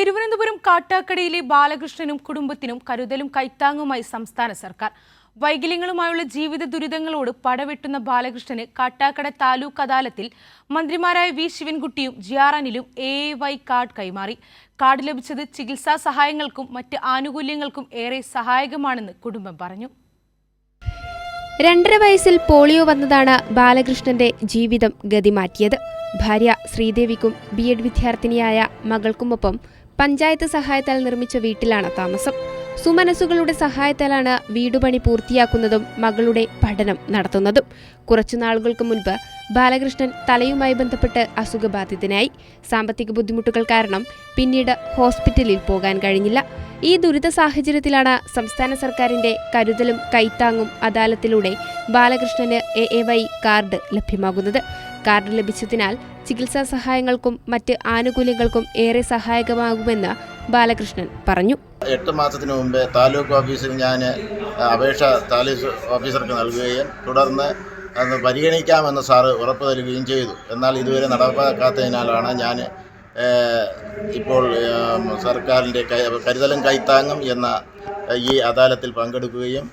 തിരുവനന്തപുരം കാട്ടാക്കടയിലെ ബാലകൃഷ്ണനും കുടുംബത്തിനും കരുതലും കൈത്താങ്ങുമായി സംസ്ഥാന സർക്കാർ. വൈകല്യങ്ങളുമായുള്ള ജീവിത ദുരിതങ്ങളോട് പടവെട്ടുന്ന ബാലകൃഷ്ണന് കാട്ടാക്കട താലൂക്ക് അദാലത്തിൽ മന്ത്രിമാരായ വി ശിവൻകുട്ടിയും ജിആർ അനിലും AAY കാർഡ് കൈമാറി. കാർഡ് ലഭിച്ചത് ചികിത്സാ സഹായങ്ങൾക്കും മറ്റ് ആനുകൂല്യങ്ങൾക്കും ഏറെ സഹായകമാണെന്ന് കുടുംബം പറഞ്ഞു. 2.5 വയസ്സിൽ പോളിയോ വന്നതാണ് ബാലകൃഷ്ണന്റെ ജീവിതം ഗതിമാറ്റിയത്. ഭാര്യ ശ്രീദേവിക്കും B.Ed വിദ്യാർത്ഥിനിയായ മകൾക്കുമൊപ്പം പഞ്ചായത്ത് സഹായത്താൽ നിർമ്മിച്ച വീട്ടിലാണ് താമസം. സുമനസുകളുടെ സഹായത്താലാണ് വീടുപണി പൂർത്തിയാക്കുന്നതും മകളുടെ പഠനം നടത്തുന്നതും. കുറച്ചു നാളുകൾക്ക് മുൻപ് ബാലകൃഷ്ണൻ തലയുമായി ബന്ധപ്പെട്ട് അസുഖബാധിതനായി. സാമ്പത്തിക ബുദ്ധിമുട്ടുകൾ കാരണം പിന്നീട് ഹോസ്പിറ്റലിൽ പോകാൻ കഴിഞ്ഞില്ല. ഈ ദുരിത സാഹചര്യത്തിലാണ് സംസ്ഥാന സർക്കാരിന്റെ കരുതലും കൈത്താങ്ങും അദാലത്തിലൂടെ ബാലകൃഷ്ണന് AAY കാർഡ് ലഭ്യമാകുന്നത്. കാർഡ് ലഭിച്ചതിനാൽ ചികിത്സാ സഹായങ്ങൾക്കും മറ്റ് ആനുകൂല്യങ്ങൾക്കും ഏറെ സഹായകമാകുമെന്ന് ബാലകൃഷ്ണൻ പറഞ്ഞു. 8 മാസത്തിന് മുമ്പേ താലൂക്ക് ഓഫീസിൽ ഞാൻ അപേക്ഷ താലൂക്ക് ഓഫീസർക്ക് നൽകുകയും തുടർന്ന് അത് പരിഗണിക്കാമെന്ന് സാറ് ഉറപ്പ് നൽകുകയും ചെയ്തു. എന്നാൽ ഇതുവരെ നടപ്പാക്കാത്തതിനാലാണ് ഞാൻ ഇപ്പോൾ സർക്കാരിൻ്റെ കരുതലും കൈത്താങ്ങും എന്ന ഈ അദാലത്തിൽ പങ്കെടുക്കുകയും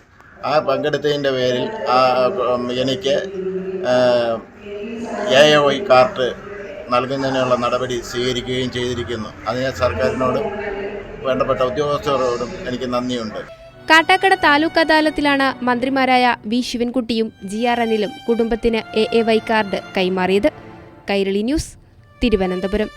ആ പങ്കെടുത്തതിൻ്റെ പേരിൽ എനിക്ക് AAY കാർഡ് നൽകുന്നതിനുള്ള നടപടി സ്വീകരിക്കുകയും ചെയ്തിരിക്കുന്നു. അതിന് സർക്കാരിനോടും വേണ്ടപ്പെട്ട ഉദ്യോഗസ്ഥരോടും എനിക്ക് നന്ദിയുണ്ട്. കാട്ടാക്കട താലൂക്ക് അദാലത്തിലാണ് മന്ത്രിമാരായ വി ശിവൻകുട്ടിയും ജിആർ അനിലും കുടുംബത്തിന് AAY കാർഡ് കൈമാറിയത്. കൈരളി ന്യൂസ്, തിരുവനന്തപുരം.